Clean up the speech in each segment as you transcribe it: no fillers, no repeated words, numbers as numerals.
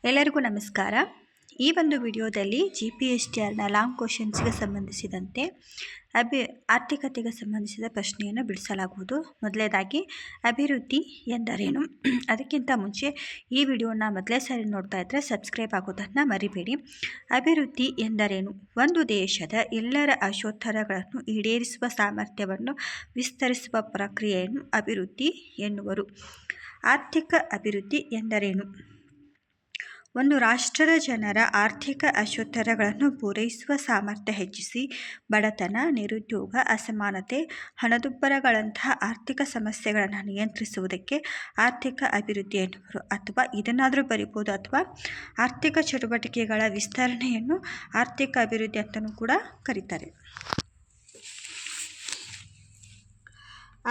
ಎಲ್ಲರಿಗೂ ನಮಸ್ಕಾರ. ಈ ಒಂದು ವಿಡಿಯೋದಲ್ಲಿ GPSTRನ ಲಾಂಗ್ ಕ್ವಶನ್ಸ್ಗೆ ಸಂಬಂಧಿಸಿದಂತೆ ಆರ್ಥಿಕತೆಗೆ ಸಂಬಂಧಿಸಿದ ಪ್ರಶ್ನೆಯನ್ನು ಬಿಡಿಸಲಾಗುವುದು. ಮೊದಲನೇದಾಗಿ ಅಭಿವೃದ್ಧಿ ಎಂದರೇನು? ಅದಕ್ಕಿಂತ ಮುಂಚೆ ಈ ವಿಡಿಯೋನ ಮೊದಲೇ ಸಾರಿ ನೋಡ್ತಾ ಇದ್ದರೆ ಸಬ್ಸ್ಕ್ರೈಬ್ ಆಗೋದನ್ನು ಮರಿಬೇಡಿ. ಅಭಿವೃದ್ಧಿ ಎಂದರೇನು? ಒಂದು ದೇಶದ ಎಲ್ಲರ ಆಶೋತ್ತರಗಳನ್ನು ಈಡೇರಿಸುವ ಸಾಮರ್ಥ್ಯವನ್ನು ವಿಸ್ತರಿಸುವ ಪ್ರಕ್ರಿಯೆಯನ್ನು ಅಭಿವೃದ್ಧಿ ಎನ್ನುವರು. ಆರ್ಥಿಕ ಅಭಿವೃದ್ಧಿ ಎಂದರೇನು? ಒಂದು ರಾಷ್ಟ್ರದ ಜನರ ಆರ್ಥಿಕ ಆಶೋತ್ತರಗಳನ್ನು ಪೂರೈಸುವ ಸಾಮರ್ಥ್ಯ ಹೆಚ್ಚಿಸಿ ಬಡತನ, ನಿರುದ್ಯೋಗ, ಅಸಮಾನತೆ, ಹಣದುಬ್ಬರಗಳಂತಹ ಆರ್ಥಿಕ ಸಮಸ್ಯೆಗಳನ್ನು ನಿಯಂತ್ರಿಸುವುದಕ್ಕೆ ಆರ್ಥಿಕ ಅಭಿವೃದ್ಧಿ ಎನ್ನುವರು. ಅಥವಾ ಇದನ್ನಾದರೂ ಬರಿಬೋದು, ಅಥವಾ ಆರ್ಥಿಕ ಚಟುವಟಿಕೆಗಳ ವಿಸ್ತರಣೆಯನ್ನು ಆರ್ಥಿಕ ಅಭಿವೃದ್ಧಿ ಅಂತಲೂ ಕೂಡ ಕರೀತಾರೆ.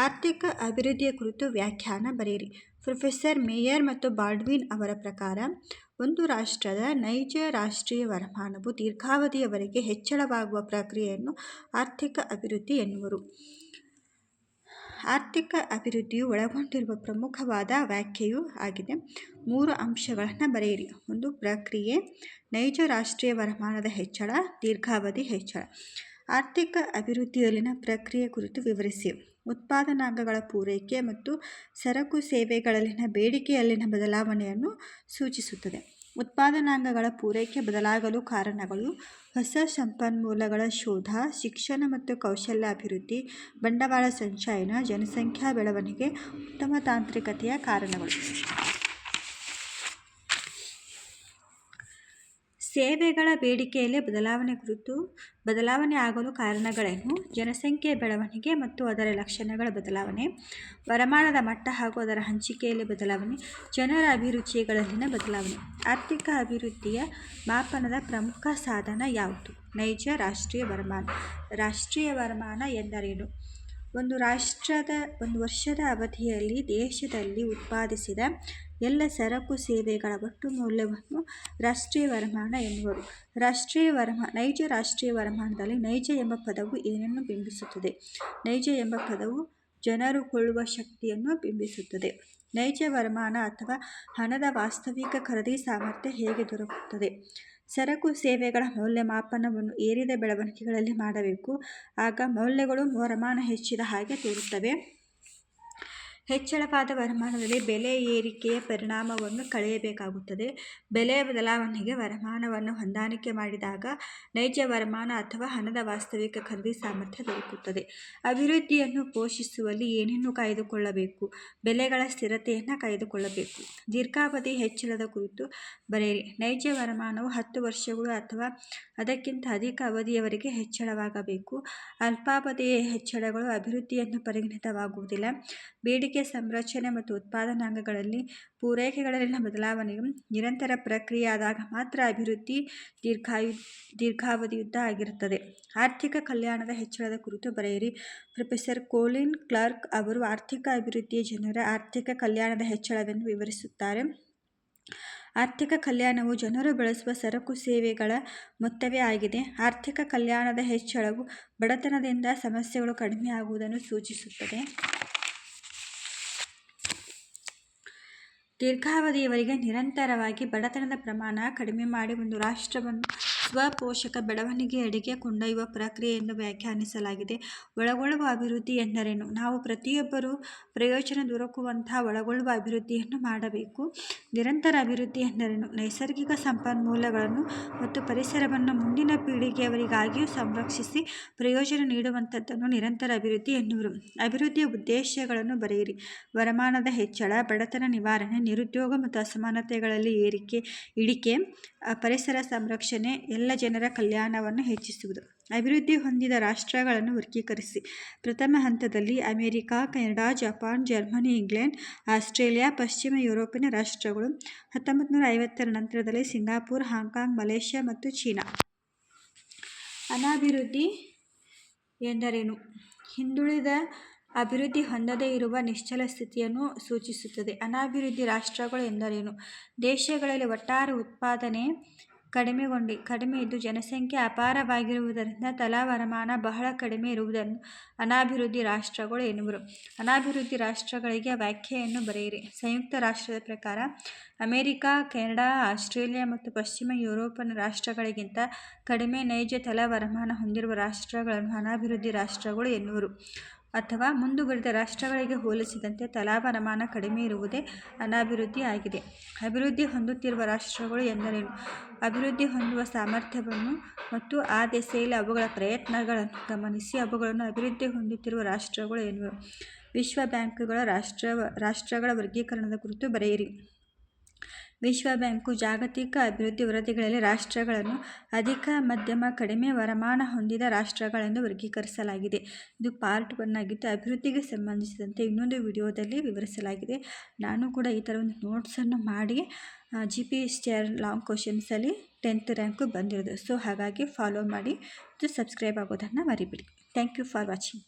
ಆರ್ಥಿಕ ಅಭಿವೃದ್ಧಿಯ ಕುರಿತು ವ್ಯಾಖ್ಯಾನ ಬರೆಯಿರಿ. ಪ್ರೊಫೆಸರ್ ಮೇಯರ್ ಮತ್ತು ಬಾಲ್ಡ್ವಿನ್ ಅವರ ಪ್ರಕಾರ ಒಂದು ರಾಷ್ಟ್ರದ ನೈಜ ರಾಷ್ಟ್ರೀಯ ವರಮಾನವು ದೀರ್ಘಾವಧಿಯವರೆಗೆ ಹೆಚ್ಚಳವಾಗುವ ಪ್ರಕ್ರಿಯೆಯನ್ನು ಆರ್ಥಿಕ ಅಭಿವೃದ್ಧಿ ಎನ್ನುವರು. ಆರ್ಥಿಕ ಅಭಿವೃದ್ಧಿಯು ಒಳಗೊಂಡಿರುವ ಪ್ರಮುಖವಾದ ವ್ಯಾಖ್ಯೆಯೂ ಆಗಿದೆ. 3 ಅಂಶಗಳನ್ನು ಬರೆಯಿರಿ. ಒಂದು, ಪ್ರಕ್ರಿಯೆ, ನೈಜ ರಾಷ್ಟ್ರೀಯ ವರಮಾನದ ಹೆಚ್ಚಳ, ದೀರ್ಘಾವಧಿ ಹೆಚ್ಚಳ. ಆರ್ಥಿಕ ಅಭಿವೃದ್ಧಿಯಲ್ಲಿನ ಪ್ರಕ್ರಿಯೆ ಕುರಿತು ವಿವರಿಸಿ. ಉತ್ಪಾದನಾಂಗಗಳ ಪೂರೈಕೆ ಮತ್ತು ಸರಕು ಸೇವೆಗಳಲ್ಲಿನ ಬೇಡಿಕೆಯಲ್ಲಿನ ಬದಲಾವಣೆಯನ್ನು ಸೂಚಿಸುತ್ತದೆ. ಉತ್ಪಾದನಾಂಗಗಳ ಪೂರೈಕೆ ಬದಲಾಗಲು ಕಾರಣಗಳು: ಹೊಸ ಸಂಪನ್ಮೂಲಗಳ ಶೋಧ, ಶಿಕ್ಷಣ ಮತ್ತು ಕೌಶಲ್ಯ ಅಭಿವೃದ್ಧಿ, ಬಂಡವಾಳ ಸಂಚಯನ, ಜನಸಂಖ್ಯಾ ಬೆಳವಣಿಗೆ, ಉತ್ತಮ ತಾಂತ್ರಿಕತೆಯ ಕಾರಣಗಳು. ಸೇವೆಗಳ ಬೇಡಿಕೆಯಲ್ಲಿ ಬದಲಾವಣೆ ಆಗಲು ಕಾರಣಗಳೇನು? ಜನಸಂಖ್ಯೆ ಬೆಳವಣಿಗೆ ಮತ್ತು ಅದರ ಲಕ್ಷಣಗಳ ಬದಲಾವಣೆ, ವರಮಾನದ ಮಟ್ಟ ಹಾಗೂ ಅದರ ಹಂಚಿಕೆಯಲ್ಲಿ ಬದಲಾವಣೆ, ಜನರ ಅಭಿರುಚಿಗಳಲ್ಲಿನ ಬದಲಾವಣೆ. ಆರ್ಥಿಕ ಅಭಿವೃದ್ಧಿಯ ಮಾಪನದ ಪ್ರಮುಖ ಸಾಧನ ಯಾವುದು? ನೈಜ ರಾಷ್ಟ್ರೀಯ ವರಮಾನ. ರಾಷ್ಟ್ರೀಯ ವರಮಾನ ಎಂದರೇನು? ಒಂದು ವರ್ಷದ ಅವಧಿಯಲ್ಲಿ ದೇಶದಲ್ಲಿ ಉತ್ಪಾದಿಸಿದ ಎಲ್ಲ ಸರಕು ಸೇವೆಗಳ ಒಟ್ಟು ಮೌಲ್ಯವನ್ನು ರಾಷ್ಟ್ರೀಯ ವರಮಾನ ಎನ್ನುವರು. ನೈಜ ರಾಷ್ಟ್ರೀಯ ವರಮಾನದಲ್ಲಿ ನೈಜ ಎಂಬ ಪದವು ಏನನ್ನು ಬಿಂಬಿಸುತ್ತದೆ? ನೈಜ ಎಂಬ ಪದವು ಜನರು ಕೊಳ್ಳುವ ಶಕ್ತಿಯನ್ನು ಬಿಂಬಿಸುತ್ತದೆ. ನೈಜ ವರಮಾನ ಅಥವಾ ಹಣದ ವಾಸ್ತವಿಕ ಖರೀದಿ ಸಾಮರ್ಥ್ಯ ಹೇಗೆ ದೊರಕುತ್ತದೆ? ಸರಕು ಸೇವೆಗಳ ಮೌಲ್ಯಮಾಪನವನ್ನು ಏರಿದ ಬೆಳವಣಿಗೆಗಳಲ್ಲಿ ಮಾಡಬೇಕು. ಆಗ ಮೌಲ್ಯಗಳು ವರಮಾನ ಹೆಚ್ಚಿದ ಹಾಗೆ ತೋರುತ್ತವೆ. ಹೆಚ್ಚಳವಾದ ವರಮಾನದಲ್ಲಿ ಬೆಲೆ ಏರಿಕೆಯ ಪರಿಣಾಮವನ್ನು ಕಳೆಯಬೇಕಾಗುತ್ತದೆ. ಬೆಲೆಯ ಬದಲಾವಣೆಗೆ ವರಮಾನವನ್ನು ಹೊಂದಾಣಿಕೆ ಮಾಡಿದಾಗ ನೈಜ ವರಮಾನ ಅಥವಾ ಹಣದ ವಾಸ್ತವಿಕ ಖರೀದಿ ಸಾಮರ್ಥ್ಯ ದೊರಕುತ್ತದೆ. ಅಭಿವೃದ್ಧಿಯನ್ನು ಪೋಷಿಸುವಲ್ಲಿ ಏನನ್ನು ಕಾಯ್ದುಕೊಳ್ಳಬೇಕು? ಬೆಲೆಗಳ ಸ್ಥಿರತೆಯನ್ನು ಕಾಯ್ದುಕೊಳ್ಳಬೇಕು. ದೀರ್ಘಾವಧಿ ಹೆಚ್ಚಳದ ಕುರಿತು ಬರೆಯಿರಿ. ನೈಜ ವರಮಾನವು 10 ವರ್ಷಗಳು ಅಥವಾ ಅದಕ್ಕಿಂತ ಅಧಿಕ ಅವಧಿಯವರೆಗೆ ಹೆಚ್ಚಳವಾಗಬೇಕು. ಅಲ್ಪಾವಧಿಯ ಹೆಚ್ಚಳಗಳು ಅಭಿವೃದ್ಧಿಯನ್ನು ಪರಿಗಣಿತವಾಗುವುದಿಲ್ಲ. ಬೇಡಿಕೆ ಸಂರಚನೆ ಮತ್ತು ಉತ್ಪಾದನಾಂಗಗಳಲ್ಲಿ ಪೂರೈಕೆಗಳಲ್ಲಿನ ಬದಲಾವಣೆಯು ನಿರಂತರ ಪ್ರಕ್ರಿಯೆಯಾದಾಗ ಮಾತ್ರ ಅಭಿವೃದ್ಧಿ ದೀರ್ಘಾವಧಿಯುದ್ದ ಆಗಿರುತ್ತದೆ. ಆರ್ಥಿಕ ಕಲ್ಯಾಣದ ಹೆಚ್ಚಳದ ಕುರಿತು ಬರೆಯಿರಿ. ಪ್ರೊಫೆಸರ್ ಕೋಲಿನ್ ಕ್ಲಾರ್ಕ್ ಅವರು ಆರ್ಥಿಕ ಅಭಿವೃದ್ಧಿಯ ಜನರ ಆರ್ಥಿಕ ಕಲ್ಯಾಣದ ಹೆಚ್ಚಳವೆಂದು ವಿವರಿಸುತ್ತಾರೆ. ಆರ್ಥಿಕ ಕಲ್ಯಾಣವು ಜನರು ಬಳಸುವ ಸರಕು ಸೇವೆಗಳ ಮೊತ್ತವೇ ಆಗಿದೆ. ಆರ್ಥಿಕ ಕಲ್ಯಾಣದ ಹೆಚ್ಚಳವು ಬಡತನದಿಂದ ಸಮಸ್ಯೆಗಳು ಕಡಿಮೆಯಾಗುವುದನ್ನು ಸೂಚಿಸುತ್ತದೆ. ದೀರ್ಘಾವಧಿಯವರೆಗೆ ನಿರಂತರವಾಗಿ ಬಡತನದ ಪ್ರಮಾಣ ಕಡಿಮೆ ಮಾಡಿ ಒಂದು ರಾಷ್ಟ್ರವನ್ನು ಸ್ವಪೋಷಕ ಬೆಳವಣಿಗೆಯೆಡೆಗೆ ಕೊಂಡೊಯ್ಯುವ ಪ್ರಕ್ರಿಯೆಯನ್ನು ವ್ಯಾಖ್ಯಾನಿಸಲಾಗಿದೆ. ಒಳಗೊಳ್ಳುವ ಅಭಿವೃದ್ಧಿ ಎಂದರೇನು? ನಾವು ಪ್ರತಿಯೊಬ್ಬರೂ ಪ್ರಯೋಜನ ದೊರಕುವಂತಹ ಒಳಗೊಳ್ಳುವ ಅಭಿವೃದ್ಧಿಯನ್ನು ಮಾಡಬೇಕು. ನಿರಂತರ ಅಭಿವೃದ್ಧಿ ಎಂದರೇನು? ನೈಸರ್ಗಿಕ ಸಂಪನ್ಮೂಲಗಳನ್ನು ಮತ್ತು ಪರಿಸರವನ್ನು ಮುಂದಿನ ಪೀಳಿಗೆಯವರಿಗಾಗಿಯೂ ಸಂರಕ್ಷಿಸಿ ಪ್ರಯೋಜನ ನೀಡುವಂಥದ್ದನ್ನು ನಿರಂತರ ಅಭಿವೃದ್ಧಿ ಎನ್ನುವರು. ಅಭಿವೃದ್ಧಿಯ ಉದ್ದೇಶಗಳನ್ನು ಬರೆಯಿರಿ. ವರಮಾನದ ಹೆಚ್ಚಳ, ಬಡತನ ನಿವಾರಣೆ, ನಿರುದ್ಯೋಗ ಮತ್ತು ಅಸಮಾನತೆಗಳಲ್ಲಿ ಇಳಿಕೆ, ಪರಿಸರ ಸಂರಕ್ಷಣೆ, ಎಲ್ಲ ಜನರ ಕಲ್ಯಾಣವನ್ನು ಹೆಚ್ಚಿಸುವುದು. ಅಭಿವೃದ್ಧಿ ಹೊಂದಿದ ರಾಷ್ಟ್ರಗಳನ್ನು ವರ್ಗೀಕರಿಸಿ. ಪ್ರಥಮ ಹಂತದಲ್ಲಿ America, Canada, Japan, Germany, England, Australia, ಪಶ್ಚಿಮ ಯುರೋಪಿನ ರಾಷ್ಟ್ರಗಳು. 1950ರ ನಂತರದಲ್ಲಿ ಸಿಂಗಾಪುರ್, ಹಾಂಗ್ಕಾಂಗ್, ಮಲೇಷ್ಯಾ ಮತ್ತು ಚೀನಾ. ಅನಾಭಿವೃದ್ಧಿ ಎಂದರೇನು? ಹಿಂದುಳಿದ, ಅಭಿವೃದ್ಧಿ ಹೊಂದದೇ ಇರುವ ನಿಶ್ಚಲ ಸ್ಥಿತಿಯನ್ನು ಸೂಚಿಸುತ್ತದೆ. ಅನಾಭಿವೃದ್ಧಿ ರಾಷ್ಟ್ರಗಳು ಎಂದರೇನು? ದೇಶಗಳಲ್ಲಿ ಒಟ್ಟಾರೆ ಉತ್ಪಾದನೆ ಕಡಿಮೆ ಇದ್ದು ಜನಸಂಖ್ಯೆ ಅಪಾರವಾಗಿರುವುದರಿಂದ ತಲಾ ವರಮಾನ ಬಹಳ ಕಡಿಮೆ ಇರುವುದನ್ನು ಅನಾಭಿವೃದ್ಧಿ ರಾಷ್ಟ್ರಗಳು ಎನ್ನುವರು. ಅನಾಭಿವೃದ್ಧಿ ರಾಷ್ಟ್ರಗಳಿಗೆ ವ್ಯಾಖ್ಯೆಯನ್ನು ಬರೆಯಿರಿ. ಸಂಯುಕ್ತ ರಾಷ್ಟ್ರದ ಪ್ರಕಾರ ಅಮೆರಿಕ, ಕೆನಡಾ, ಆಸ್ಟ್ರೇಲಿಯಾ ಮತ್ತು ಪಶ್ಚಿಮ ಯುರೋಪಿನ ರಾಷ್ಟ್ರಗಳಿಗಿಂತ ಕಡಿಮೆ ನೈಜ ತಲಾ ವರಮಾನ ಹೊಂದಿರುವ ರಾಷ್ಟ್ರಗಳನ್ನು ಅನಾಭಿವೃದ್ಧಿ ರಾಷ್ಟ್ರಗಳು ಎನ್ನುವರು. ಅಥವಾ ಮುಂದುವರಿದ ರಾಷ್ಟ್ರಗಳಿಗೆ ಹೋಲಿಸಿದಂತೆ ತಲಾ ವರಮಾನ ಕಡಿಮೆ ಇರುವುದೇ ಅನಾಭಿವೃದ್ಧಿ ಆಗಿದೆ. ಅಭಿವೃದ್ಧಿ ಹೊಂದುತ್ತಿರುವ ರಾಷ್ಟ್ರಗಳು ಎಂದರೇನು? ಅಭಿವೃದ್ಧಿ ಹೊಂದುವ ಸಾಮರ್ಥ್ಯವನ್ನು ಮತ್ತು ಆ ದಿಸೆಯಲ್ಲಿ ಅವುಗಳ ಪ್ರಯತ್ನಗಳನ್ನು ಗಮನಿಸಿ ಅವುಗಳನ್ನು ಅಭಿವೃದ್ಧಿ ಹೊಂದುತ್ತಿರುವ ರಾಷ್ಟ್ರಗಳು ಎನ್ನುವರು. ವಿಶ್ವ ಬ್ಯಾಂಕುಗಳ ರಾಷ್ಟ್ರಗಳ ವರ್ಗೀಕರಣದ ಕುರಿತು ಬರೆಯಿರಿ. ವಿಶ್ವ ಬ್ಯಾಂಕು ಜಾಗತಿಕ ಅಭಿವೃದ್ಧಿ ವರದಿಗಳಲ್ಲಿ ರಾಷ್ಟ್ರಗಳನ್ನು ಅಧಿಕ, ಮಧ್ಯಮ, ಕಡಿಮೆ ವರಮಾನ ಹೊಂದಿದ ರಾಷ್ಟ್ರಗಳೆಂದು ವರ್ಗೀಕರಿಸಲಾಗಿದೆ. ಇದು ಪಾರ್ಟ್ 1 ಆಗಿದ್ದು, ಅಭಿವೃದ್ಧಿಗೆ ಸಂಬಂಧಿಸಿದಂತೆ ಇನ್ನೊಂದು ವಿಡಿಯೋದಲ್ಲಿ ವಿವರಿಸಲಾಗಿದೆ. ನಾನು ಕೂಡ ಈ ಥರ ಒಂದು ನೋಟ್ಸನ್ನು ಮಾಡಿ GPSTR ಲಾಂಗ್ ಕ್ವಶನ್ಸಲ್ಲಿ 10th ರ್ಯಾಂಕು ಬಂದಿರೋದು. ಸೊ ಹಾಗಾಗಿ ಫಾಲೋ ಮಾಡಿ, ಸಬ್ಸ್ಕ್ರೈಬ್ ಆಗೋದನ್ನು ಮರಿಬೇಡಿ. Thank you for watching.